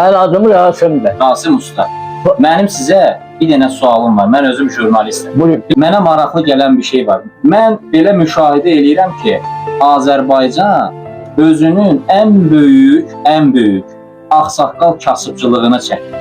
Adım Rasim'dir. Rasim Usta. Mənim sizə bir dənə sualım var. Mən özüm jurnalistim. Buyur. Mənə maraqlı gələn bir şey var. Mən belə müşahidə edirəm ki, Azərbaycan özünün ən böyük ağsaqqal kasıbçılığını çəkir.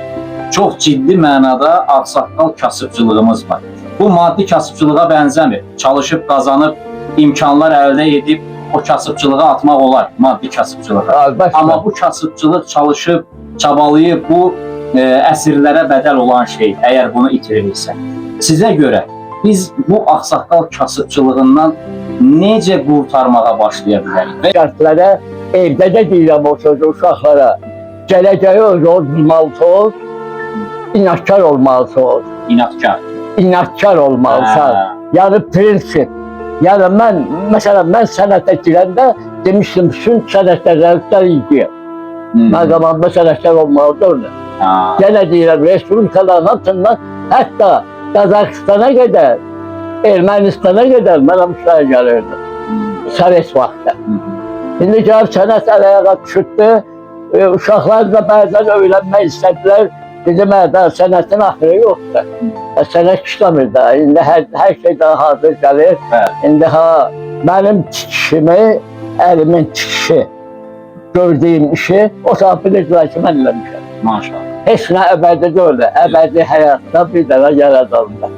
Çox ciddi mənada ağsaqqal kasıbçılığımız var. Bu maddi kasıbçılığa bənzəmir. Çalışıb qazanıb imkanlar əldə edib o kasıbçılığa atmaq olar, maddi kasıbçılığa. Amma bu kasıbçılıq çalışıb, çabalayıb bu əsirlərə bədəl olan şey, əgər bunu itirirsə. Sizə görə biz bu ağsaqqal kasıbçılığından necə qurtarmağa başlaya bilərik? Şərtlərə evdə də deyirəm o sözü uşaqlara. Gələcəyi öz olmalısınız, inadkar olmalısınız. İnadkar olmalısan. Yəni prinsip. Yəni mən sənətə girəndə demişdim, bütün sənətlərdən ilgiyəm. Mən zamanında sənətkar olmalıdır. Yenə deyirəm, Respublikaların altından hətta Qazaxıstana qədər, Ermənistana qədər mənə müşahidə gəlirdim. Sovet vaxtı. İndi gəlib sənət əl-ayağa düşürdü, uşaqlar da bəzən öyrənmək istədilər. Dedim, sənətin axırı yoxdur. Sənət işləmir də. İndi hər şey daha hazır gəlir. İndi mənim tikişimi, əlimin tikişi, gördüyüm işi o saat bilirlər ki, mən eləmişəm. Maşallah. Heç nə əbədi deyil. Əbədi həyatda bir dənə yaradıldı.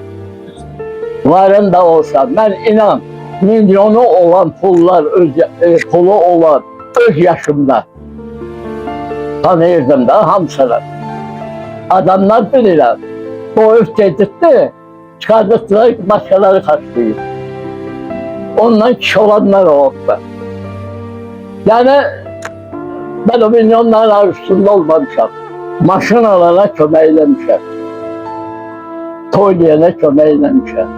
Varın da olsa, mən inan, milyonu olan pulu olan öz yaşımda tanıyırdım da hamısını. Adamlar bilirəm, boyut gedirdi, çıxardıqlar başkaları xaçlayır. Ondan kişi olanlar oldu. Yəni, mən o milyonların arasında olmamışam. Maşın alana kömək eləmişəm. Toyləyana kömək eləmişəm.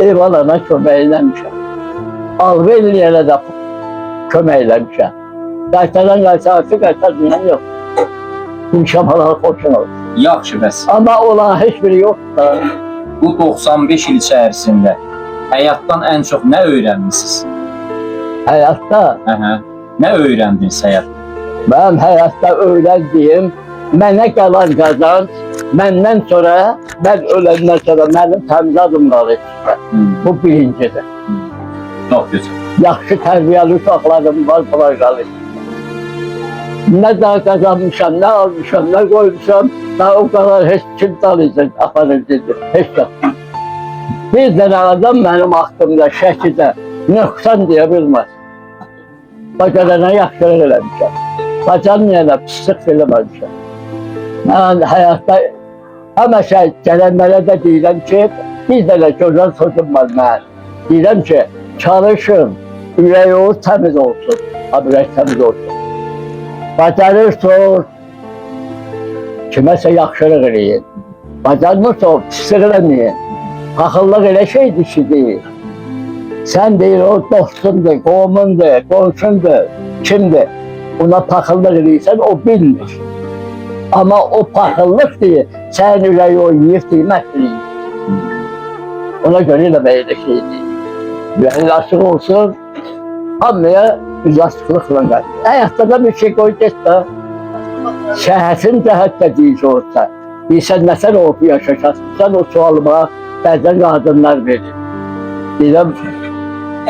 Ev alana kömək eləmişəm. Alva eləyənə də kömək eləmişəm. Qaytaran qaytarmayan yox. İnşallah xoşun olur. Yaxşı bəs. Amma olan heç biri yoxdur. Bu 95 il içərisində həyatdan ən çox nə öyrənmisiniz? Həyatda? Nə öyrəndiniz həyatda? Mən həyatda öyrəndiyim, mənə qalan qazanc, məndən sonra, mən öləndən sonra mənim təmiz adım qalır. Bu birincidir. Çox gözəl. Yaxşı tərbiyəli uşaqlarım var, bunlar qalır. Nə daha qazanmışam, nə almışam, nə qoymuşam, daha o kadar heç kim tanıyacaq, aparıcıdır, heç yox. Bir dənə adam mənim haqqımda, şəkidə nöqsan deyə bilməz. Bacarana yaxşılıq eləmişəm. Bacarmayana pislik eləməmişəm. Mən həyatda həmişə gələnlərə də deyirəm ki, bir dənə gözəl sözüm var mən. Deyirəm ki, çalışın, ürəyiniz təmiz olsun, ürək təmiz olsun. Bacarırsınız, kiməsə yaxşılıq eləyin. Bacarmırsınız, pislik eləməyin. Paxıllıq elə şeydir ki, deyil. Sən deyir, o dostundur, qoğumundur, qonşundur, kimdir? Ona paxıllıq eləyirsən, o bilmir. Amma o paxıllıq deyir, sən ürəyi o yiyib demək deyir. Ona görə eləmək elə şeydir. Ürəyin açıq olsun, hamıya üzasıqlıqla qalır. Həyatda da bir şey qoy get də. Şəhətin cəhətdə deyir olsa, deyirsən, nəsən olub yaşaşasın, o sualıma bəzən qadınlar verir. Deyirəm,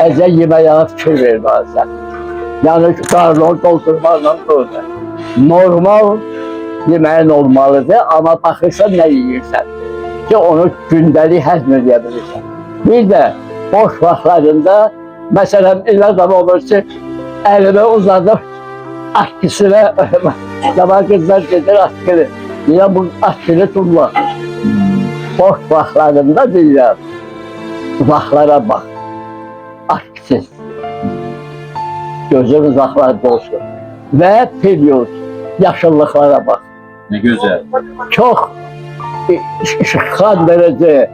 əzə yeməyə fikir verməlisən. Yəni, qarnını doldurmaqla doğru. Normal yeməyin olmalıdır, amma baxırsan nə yiyirsən ki, onu gündəlik həzm edə bilirsən. Bir də boş vaxtlarında, məsələn, elə zaman olur ki, əlimi uzadıb aşkısına, zaman qızlar gedir aşkını. Deyəm, bu aşkını tutma. Boş vaxtlarında deyirəm, uzaqlara bax, aşksız. Gözün uzaqlarda olsun. Və period, yaşıllıqlara bax. Nə gözəl. Çox işıqan verici,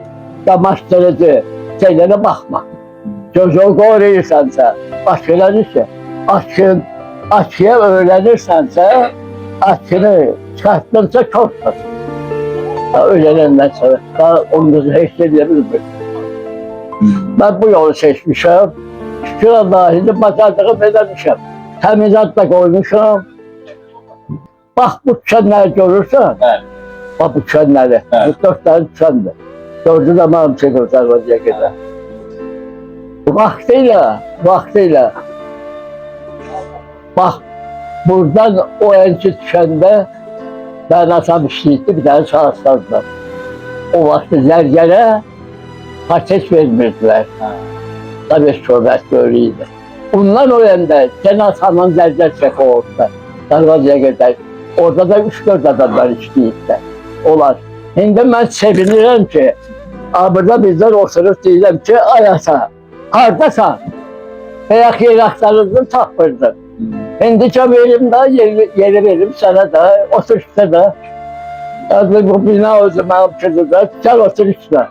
qamaş verici şeylərə baxma. Gözünü qoruyursansa, başqalarınsa, aşkıya öyrənirsənsə, aşkını çıxartdınsa çoxdur. Öyrənəndən sonra, daha onu heç edə bilmir. Mən bu yolu seçmişəm. Şükür Allah'a, indi bacardığım eləmişəm. Təmizat da qoymuşam. Bax bu düşənləri görürsən, Bəli. bax bu düşənləri, Bəli. bu 4 tane düşəndir. 4'ü de mənim çəkir Darvazıya qədər. Vaxtıyla, bax buradan o enki düşəndə ben atam işləyirdi, bir tane çalışsazlar. O vaxtı zərgərə ateş vermirdilər. Tabii şöbət görüydü. Bunlar o yanda Cenaz Han'ın zərgər çəki oldu. Darvazıya qədər. Orada da 3-4 adamlar işləyirdi. Onlar. Şimdi ben sevinirəm ki, burada bizler oturup deyirəm ki, ay ata, hardasan? Ayak yer aktarırdın, tapırdın. Şimdi verim da, yeri verim sana da, otur işte da. Yazık bu bina o zaman kızı da, gel otur işte.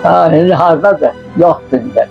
Ha, şimdi hardadır, yok bizde.